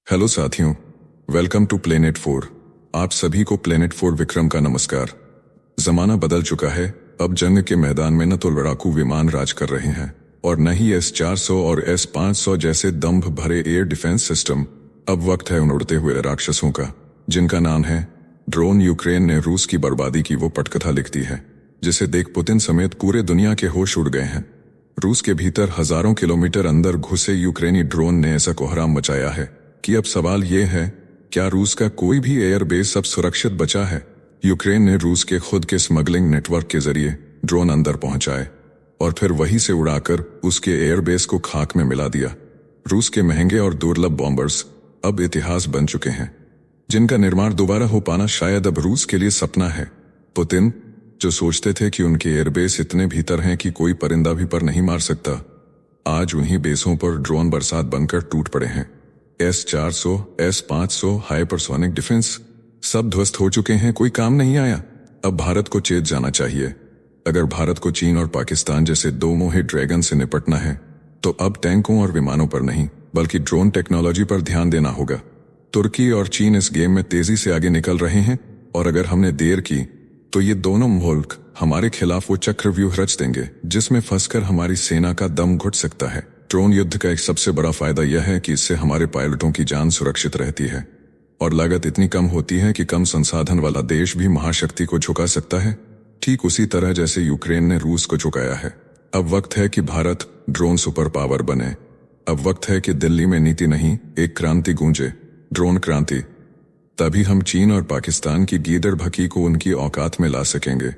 Hello साथियों, welcome to planet 4। आप सभी को प्लेनेट 4 विक्रम का नमस्कार। जमाना बदल चुका है। अब जंग के मैदान में न तो लड़ाकू विमान राज कर रहे हैं और न ही S-400 और S-500 जैसे दम्भ भरे एयर डिफेंस सिस्टम। अब वक्त है उन उड़ते हुए राक्षसों का, जिनका नाम है ड्रोन। यूक्रेन ने रूस की बर्बादी की वो पटकथा लिख दी है जिसे देख पुतिन समेत पूरे दुनिया के होश उड़ गए हैं। रूस के भीतर हजारों किलोमीटर अंदर घुसे यूक्रेनी ड्रोन ने ऐसा कोहराम मचाया है कि अब सवाल ये है, क्या रूस का कोई भी एयरबेस अब सुरक्षित बचा है? यूक्रेन ने रूस के खुद के स्मगलिंग नेटवर्क के जरिए ड्रोन अंदर पहुंचाए और फिर वहीं से उड़ाकर उसके एयरबेस को खाक में मिला दिया। रूस के महंगे और दुर्लभ बॉम्बर्स अब इतिहास बन चुके हैं, जिनका निर्माण दोबारा हो पाना शायद अब रूस के लिए सपना है। पुतिन जो सोचते थे कि उनके एयरबेस इतने भीतर हैं कि कोई परिंदा भी पर नहीं मार सकता, आज उन्हीं बेसों पर ड्रोन बरसात बनकर टूट पड़े हैं। S-400, S-500 हाइपरसोनिक डिफेंस सब ध्वस्त हो चुके हैं, कोई काम नहीं आया। अब भारत को चेत जाना चाहिए। अगर भारत को चीन और पाकिस्तान जैसे दो मोहे ड्रैगन से निपटना है तो अब टैंकों और विमानों पर नहीं बल्कि ड्रोन टेक्नोलॉजी पर ध्यान देना होगा। तुर्की और चीन इस गेम में तेजी से आगे निकल रहे हैं और अगर हमने देर की तो ये दोनों मुल्क हमारे खिलाफ वो चक्रव्यूह रच देंगे जिसमें फंसकर हमारी सेना का दम घुट सकता है। ड्रोन युद्ध का एक सबसे बड़ा फायदा यह है कि इससे हमारे पायलटों की जान सुरक्षित रहती है और लागत इतनी कम होती है कि कम संसाधन वाला देश भी महाशक्ति को झुका सकता है, ठीक उसी तरह जैसे यूक्रेन ने रूस को झुकाया है। अब वक्त है कि भारत ड्रोन सुपर पावर बने। अब वक्त है कि दिल्ली में नीति नहीं, एक क्रांति गूंजे, ड्रोन क्रांति। तभी हम चीन और पाकिस्तान की गीदड़ भकी को उनकी औकात में ला सकेंगे।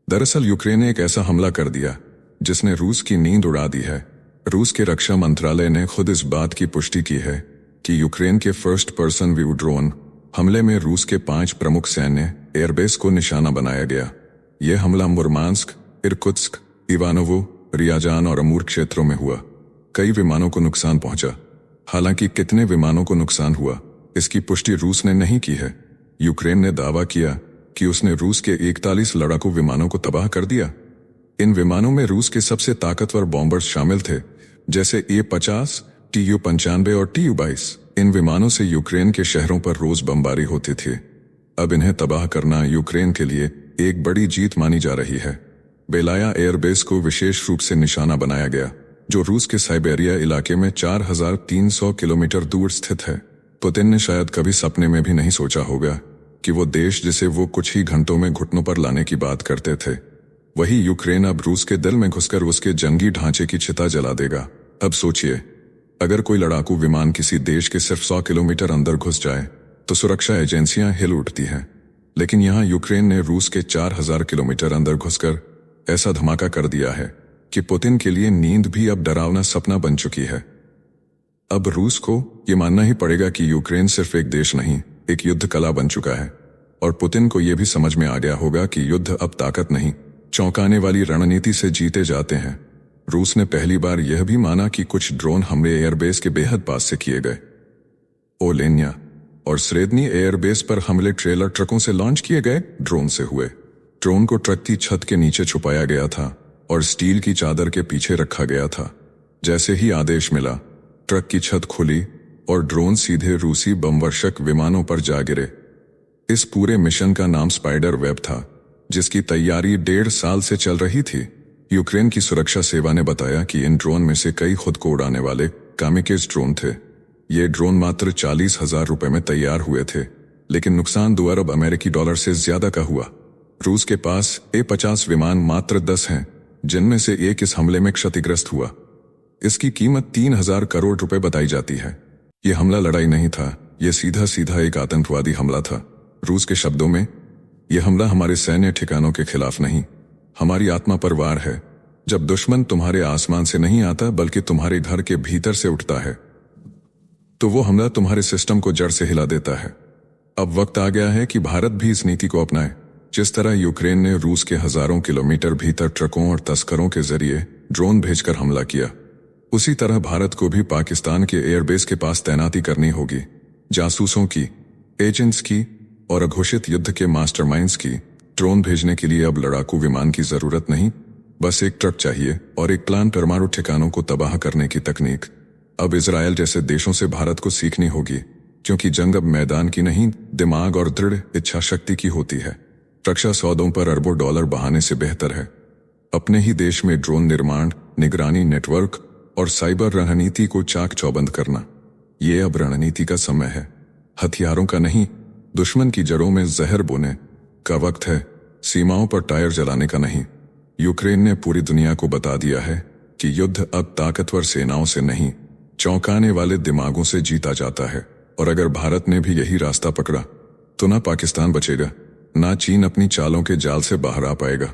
दरअसल यूक्रेन ने एक ऐसा हमला कर दिया जिसने रूस की नींद उड़ा दी है। रूस के रक्षा मंत्रालय ने खुद इस बात की पुष्टि की है कि यूक्रेन के फर्स्ट पर्सन व्यू ड्रोन हमले में रूस के 5 प्रमुख सैन्य एयरबेस को निशाना बनाया गया। यह हमला मुर्मांस्क, इरकुत्स्क, इवानोवो, रियाजान और अमूर क्षेत्रों में हुआ। कई विमानों को नुकसान पहुंचा। हालांकि कितने विमानों को नुकसान हुआ इसकी पुष्टि रूस ने नहीं की है। यूक्रेन ने दावा किया कि उसने रूस के 41 लड़ाकू विमानों को तबाह कर दिया। इन विमानों में रूस के सबसे ताकतवर बॉम्बर्स शामिल थे, जैसे A-50, Tu-95 और Tu-22। इन विमानों से यूक्रेन के शहरों पर रोज बमबारी होती थी। अब इन्हें तबाह करना यूक्रेन के लिए एक बड़ी जीत मानी जा रही है। बेलाया एयरबेस को विशेष रूप से निशाना बनाया गया, जो रूस के साइबेरिया इलाके में 4300 किलोमीटर दूर स्थित है। पुतिन ने शायद कभी सपने में भी नहीं सोचा होगा कि वो देश जिसे वो कुछ ही घंटों में घुटनों पर लाने की बात करते थे, वही यूक्रेन अब रूस के दिल में घुसकर उसके जंगी ढांचे की चिता जला देगा। अब सोचिए, अगर कोई लड़ाकू विमान किसी देश के सिर्फ 100 किलोमीटर अंदर घुस जाए तो सुरक्षा एजेंसियां हिल उठती हैं, लेकिन यहां यूक्रेन ने रूस के 4000 किलोमीटर अंदर घुसकर ऐसा धमाका कर दिया है कि पुतिन के लिए नींद भी अब डरावना सपना बन चुकी है। अब रूस को ये मानना ही पड़ेगा कि यूक्रेन सिर्फ एक देश नहीं, एक युद्ध कला बन चुका है और पुतिन को यह भी समझ में आ गया होगा कि युद्ध अब ताकत नहीं, चौंकाने वाली रणनीति से जीते जाते हैं। रूस ने पहली बार यह भी माना कि कुछ ड्रोन हमले एयरबेस के बेहद पास से किए गए। ओलेन्या और स्रेदनी एयरबेस पर हमले ट्रेलर ट्रकों से लॉन्च किए गए ड्रोन से हुए। ड्रोन को ट्रक की छत के नीचे छुपाया गया था और स्टील की चादर के पीछे रखा गया था। जैसे ही आदेश मिला, ट्रक की छत खुली और ड्रोन सीधे रूसी बमवर्षक विमानों पर जा गिरे। इस पूरे मिशन का नाम स्पाइडर वेब था, जिसकी तैयारी 1.5 साल से चल रही थी। यूक्रेन की सुरक्षा सेवा ने बताया कि इन ड्रोन में से कई खुद को उड़ाने वाले कामिकेज ड्रोन थे। ये ड्रोन मात्र 40,000 रुपए में तैयार हुए थे, लेकिन नुकसान 2 अरब अमेरिकी डॉलर से ज्यादा का हुआ। रूस के पास A-50 विमान मात्र 10 हैं, जिनमें से एक इस हमले में क्षतिग्रस्त हुआ। इसकी कीमत 3000 करोड़ रुपए बताई जाती है। यह हमला लड़ाई नहीं था, यह सीधा सीधा एक आतंकवादी हमला था। रूस के शब्दों में, यह हमला हमारे सैन्य ठिकानों के खिलाफ नहीं, हमारी आत्मा पर वार है। जब दुश्मन तुम्हारे आसमान से नहीं आता बल्कि तुम्हारे घर के भीतर से उठता है तो वो हमला तुम्हारे सिस्टम को जड़ से हिला देता है। अब वक्त आ गया है कि भारत भी इस नीति को अपनाए। जिस तरह यूक्रेन ने रूस के हजारों किलोमीटर भीतर ट्रकों और तस्करों के जरिए ड्रोन भेजकर हमला किया, उसी तरह भारत को भी पाकिस्तान के एयरबेस के पास तैनाती करनी होगी। जासूसों की, एजेंट्स की और अघोषित युद्ध के मास्टरमाइंड्स की। ड्रोन भेजने के लिए अब लड़ाकू विमान की जरूरत नहीं, बस एक ट्रक चाहिए और एक प्लान। परमाणु ठिकानों को तबाह करने की तकनीक। अब इजराइल जैसे देशों से भारत को सीखनी होगी, क्योंकि जंग अब मैदान की नहीं, दिमाग और दृढ़ इच्छा शक्ति की होती है। रक्षा सौदों पर अरबों डॉलर बहाने से बेहतर है अपने ही देश में ड्रोन निर्माण, निगरानी नेटवर्क और साइबर रणनीति को चाक चौबंद करना। ये अब रणनीति का समय है, हथियारों का नहीं। दुश्मन की जड़ों में जहर बोने का वक्त है, सीमाओं पर टायर जलाने का नहीं। यूक्रेन ने पूरी दुनिया को बता दिया है कि युद्ध अब ताकतवर सेनाओं से नहीं, चौंकाने वाले दिमागों से जीता जाता है। और अगर भारत ने भी यही रास्ता पकड़ा तो ना पाकिस्तान बचेगा, ना चीन अपनी चालों के जाल से बाहर आ पाएगा।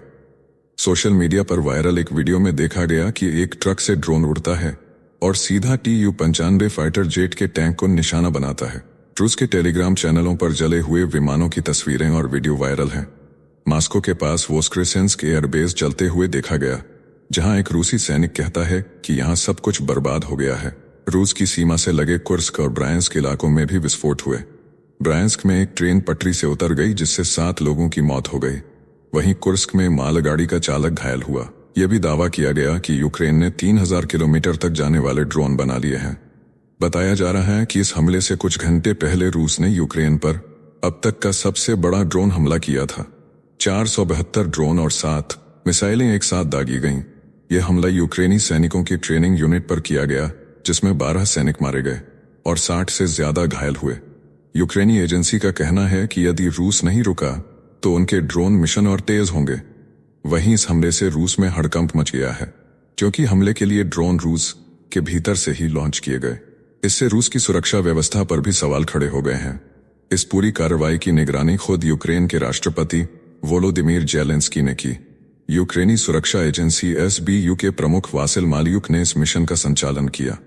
सोशल मीडिया पर वायरल एक वीडियो में देखा गया कि एक ट्रक से ड्रोन उड़ता है और सीधा Tu-95 फाइटर जेट के टैंक को निशाना बनाता है। रूस के टेलीग्राम चैनलों पर जले हुए विमानों की तस्वीरें और वीडियो वायरल हैं। मॉस्को के पास वोस्क्रेसेंस्क एयरबेस चलते हुए देखा गया, जहां एक रूसी सैनिक कहता है कि यहां सब कुछ बर्बाद हो गया है। रूस की सीमा से लगे कुर्स्क और ब्रायंस्क इलाकों में भी विस्फोट हुए। ब्रायंस्क में एक ट्रेन पटरी से उतर गई, जिससे 7 लोगों की मौत हो गई। वहीं कुर्स्क में मालगाड़ी का चालक घायल हुआ। यह भी दावा किया गया कि यूक्रेन ने 3000 किलोमीटर तक जाने वाले ड्रोन बना लिए हैं। बताया जा रहा है कि इस हमले से कुछ घंटे पहले रूस ने यूक्रेन पर अब तक का सबसे बड़ा ड्रोन हमला किया था। 472 ड्रोन और 7 मिसाइलें एक साथ दागी गईं। यह हमला यूक्रेनी सैनिकों की ट्रेनिंग यूनिट पर किया गया, जिसमें 12 सैनिक मारे गए और 60 से ज्यादा घायल हुए। यूक्रेनी एजेंसी का कहना है कि यदि रूस नहीं रुका तो उनके ड्रोन मिशन और तेज होंगे। वहीं इस हमले से रूस में हड़कंप मच गया है, क्योंकि हमले के लिए ड्रोन रूस के भीतर से ही लॉन्च किए गए। इससे रूस की सुरक्षा व्यवस्था पर भी सवाल खड़े हो गए हैं। इस पूरी कार्रवाई की निगरानी खुद यूक्रेन के राष्ट्रपति वोलोदिमीर ज़ेलेंस्की ने की। यूक्रेनी सुरक्षा एजेंसी SBU के प्रमुख वासिल मालियुक ने इस मिशन का संचालन किया।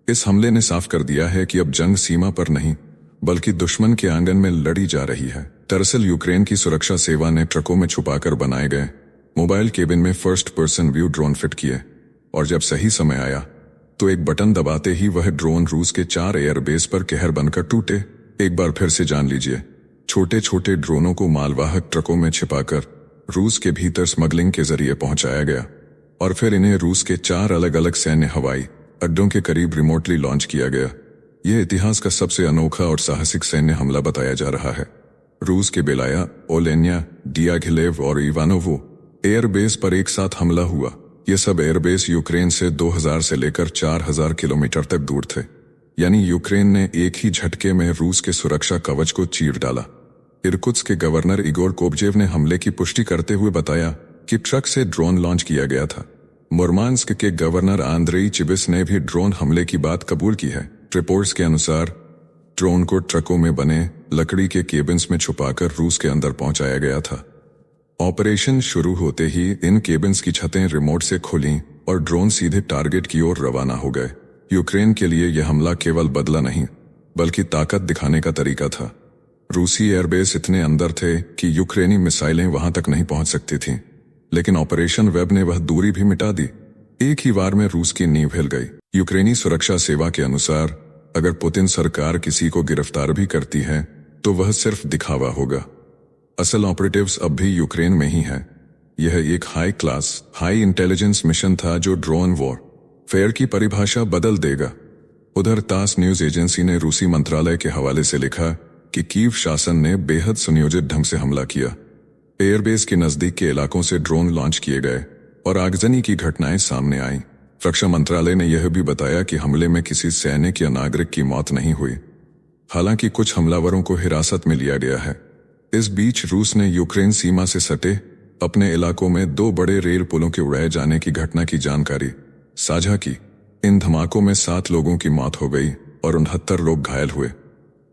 इस हमले ने साफ कर दिया है कि अब जंग सीमा पर नहीं, बल्कि दुश्मन के आंगन में लड़ी जा रही है। दरअसल यूक्रेन की सुरक्षा सेवा ने ट्रकों में छुपाकर बनाए गए मोबाइल केबिन में first person view drone fit किए, और जब सही समय आया तो एक बटन दबाते ही वह ड्रोन रूस के 4 एयरबेस पर कहर बनकर टूटे। एक बार फिर से जान लीजिए, छोटे छोटे ड्रोनों को मालवाहक ट्रकों में छिपाकर रूस के भीतर स्मगलिंग के जरिए पहुंचाया गया और फिर इन्हें रूस के 4 अलग अलग सैन्य हवाई अड्डों के करीब रिमोटली लॉन्च किया गया। यह इतिहास का सबसे अनोखा और साहसिक सैन्य हमला बताया जा रहा है। रूस के बेलाया, ओलेन्या, डियाघिलेव और इवानोवो एयरबेस पर एक साथ हमला हुआ। ये सब एयरबेस यूक्रेन से 2000 से लेकर 4000 किलोमीटर तक दूर थे। यानी यूक्रेन ने एक ही झटके में रूस के सुरक्षा कवच को चीर डाला। इरकुत्स्क के गवर्नर इगोर कोबजेव ने हमले की पुष्टि करते हुए बताया कि ट्रक से ड्रोन लॉन्च किया गया था। मुर्मांस्क के गवर्नर आंद्रेई चिबिस ने भी ड्रोन हमले की बात कबूल की है। रिपोर्ट्स के अनुसार ड्रोन को ट्रकों में बने लकड़ी के केबिन्स में छुपाकर रूस के अंदर पहुंचाया गया था। ऑपरेशन शुरू होते ही इन केबिन्स की छतें रिमोट से खुलीं और ड्रोन सीधे टारगेट की ओर रवाना हो गए। यूक्रेन के लिए यह हमला केवल बदला नहीं, बल्कि ताकत दिखाने का तरीका था। रूसी एयरबेस इतने अंदर थे कि यूक्रेनी मिसाइलें वहां तक नहीं पहुंच सकती थीं, लेकिन ऑपरेशन वेब ने वह दूरी भी मिटा दी। एक ही वार में रूस की नींव हिल गई। यूक्रेनी सुरक्षा सेवा के अनुसार अगर पुतिन सरकार किसी को गिरफ्तार भी करती है तो वह सिर्फ दिखावा होगा। असल ऑपरेटिव्स अब भी यूक्रेन में ही हैं। यह एक high class, high intelligence mission था जो ड्रोन वॉरफेयर की परिभाषा बदल देगा। उधर तास न्यूज एजेंसी ने रूसी मंत्रालय के हवाले से लिखा कि कीव शासन ने बेहद सुनियोजित ढंग से हमला किया। एयरबेस के नजदीक के इलाकों से ड्रोन लॉन्च किए गए और आगजनी की घटनाएं सामने आईं। रक्षा मंत्रालय ने यह भी बताया कि हमले में किसी सैनिक या नागरिक की मौत नहीं हुई, हालांकि कुछ हमलावरों को हिरासत में लिया गया है। इस बीच रूस ने यूक्रेन सीमा से सटे अपने इलाकों में 2 बड़े रेल पुलों के उड़ाए जाने की घटना की जानकारी साझा की। इन धमाकों में 7 लोगों की मौत हो गई और 69 लोग घायल हुए।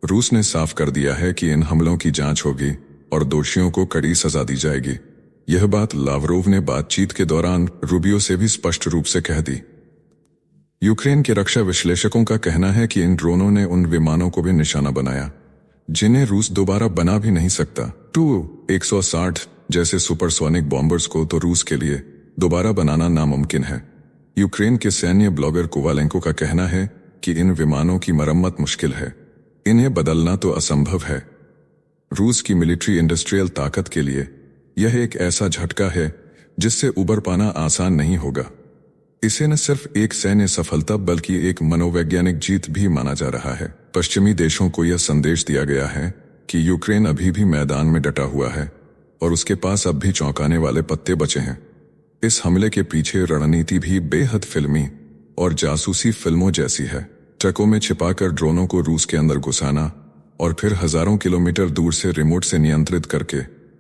रूस ने साफ कर दिया है कि इन हमलों की जांच होगी और दोषियों को कड़ी सजा दी जाएगी। यह बात लावरोव ने बातचीत के दौरान रूबियो से भी स्पष्ट रूप से कह दी। यूक्रेन के रक्षा विश्लेषकों का कहना है कि इन ड्रोनों ने उन विमानों को भी निशाना बनाया जिन्हें रूस दोबारा बना भी नहीं सकता। Tu-160 जैसे सुपरसोनिक बॉम्बर्स को तो रूस के लिए दोबारा बनाना नामुमकिन है। यूक्रेन के सैन्य ब्लॉगर कोवालेंको का कहना है कि इन विमानों की मरम्मत मुश्किल है, इन्हें बदलना तो असंभव है। रूस की मिलिट्री इंडस्ट्रियल ताकत के लिए यह एक ऐसा झटका है जिससे उबर पाना आसान नहीं होगा। इसे न सिर्फ एक सैन्य सफलता बल्कि एक मनोवैज्ञानिक जीत भी माना जा रहा है। पश्चिमी देशों को यह संदेश दिया गया है कि यूक्रेन अभी भी मैदान में डटा हुआ है और उसके पास अब भी चौंकाने वाले पत्ते बचे हैं। इस हमले के पीछे रणनीति भी बेहद फिल्मी और जासूसी फिल्मों जैसी है। ट्रकों में छिपाकर ड्रोनों को रूस के अंदर घुसाना और फिर हजारों किलोमीटर दूर से रिमोट से नियंत्रित करके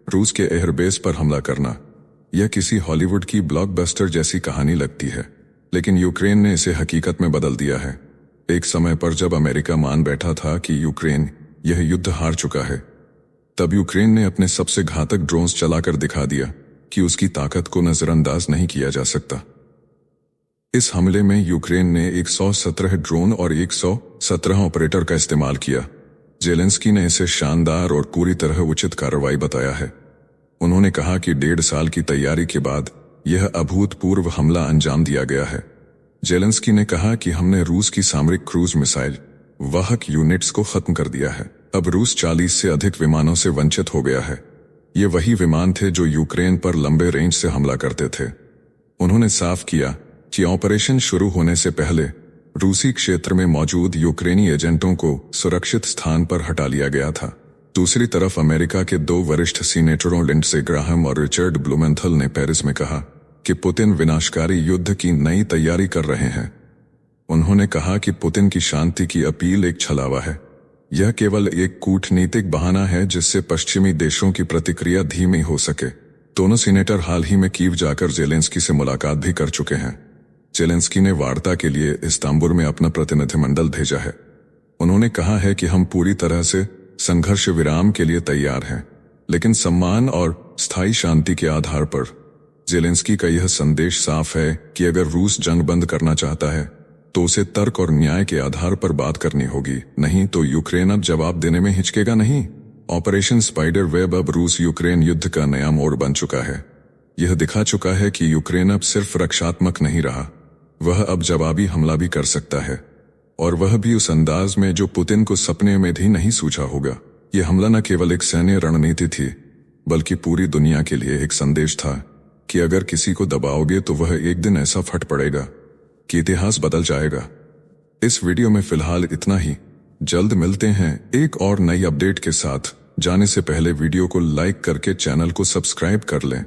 रूस के एयरबेस पर हमला करना, यह किसी हॉलीवुड की ब्लॉकबस्टर जैसी कहानी लगती है, लेकिन यूक्रेन ने इसे हकीकत में बदल दिया है। एक समय पर जब अमेरिका मान बैठा था कि यूक्रेन यह युद्ध हार चुका है, तब यूक्रेन ने अपने सबसे घातक ड्रोन्स चलाकर दिखा दिया कि उसकी ताकत को नजरअंदाज नहीं किया जा सकता। इस हमले में यूक्रेन ने 117 ड्रोन और 117 ऑपरेटर का इस्तेमाल किया। जेलेंस्की ने इसे शानदार और पूरी तरह उचित कार्रवाई बताया है। उन्होंने कहा कि 1.5 साल की तैयारी के बाद यह अभूतपूर्व हमला अंजाम दिया गया है। जेलेंस्की ने कहा कि हमने रूस की सामरिक क्रूज मिसाइल वाहक यूनिट्स को खत्म कर दिया है। अब रूस 40 से अधिक विमानों से वंचित हो गया है। ये वही विमान थे जो यूक्रेन पर लंबे रेंज से हमला करते थे। उन्होंने साफ किया कि ऑपरेशन शुरू होने से पहले रूसी क्षेत्र में मौजूद यूक्रेनी एजेंटों को सुरक्षित स्थान पर हटा लिया गया था। दूसरी तरफ अमेरिका के 2 वरिष्ठ सीनेटरों लिंडसे ग्राहम और रिचर्ड ब्लूमेंथल ने पेरिस में कहा कि पुतिन विनाशकारी युद्ध की नई तैयारी कर रहे हैं। उन्होंने कहा कि पुतिन की शांति की अपील एक छलावा है। यह केवल एक कूटनीतिक बहाना है जिससे पश्चिमी देशों की प्रतिक्रिया धीमी हो सके। दोनों सीनेटर हाल ही में कीव जाकर जेलेंस्की से मुलाकात भी कर चुके हैं। जेलेंस्की ने वार्ता के लिए इस्तांबुल में अपना प्रतिनिधिमंडल भेजा है। उन्होंने कहा है कि हम पूरी तरह से संघर्ष विराम के लिए तैयार हैं, लेकिन सम्मान और स्थायी शांति के आधार पर। जेलेंस्की का यह संदेश साफ है कि अगर रूस जंग बंद करना चाहता है तो उसे तर्क और न्याय के आधार पर बात करनी होगी, नहीं तो यूक्रेन अब जवाब देने में हिचकेगा नहीं। ऑपरेशन स्पाइडर वेब अब रूस यूक्रेन युद्ध का नया मोड़ बन चुका है। यह दिखा चुका है कि यूक्रेन अब सिर्फ रक्षात्मक नहीं रहा, वह अब जवाबी हमला भी कर सकता है, और वह भी उस अंदाज में जो पुतिन को सपने में भी नहीं सूझा होगा। यह हमला न केवल एक सैन्य रणनीति थी, बल्कि पूरी दुनिया के लिए एक संदेश था कि अगर किसी को दबाओगे तो वह एक दिन ऐसा फट पड़ेगा कि इतिहास बदल जाएगा। इस वीडियो में फिलहाल इतना ही। जल्द मिलते हैं एक और नई अपडेट के साथ। जाने से पहले वीडियो को लाइक करके चैनल को सब्सक्राइब कर लें।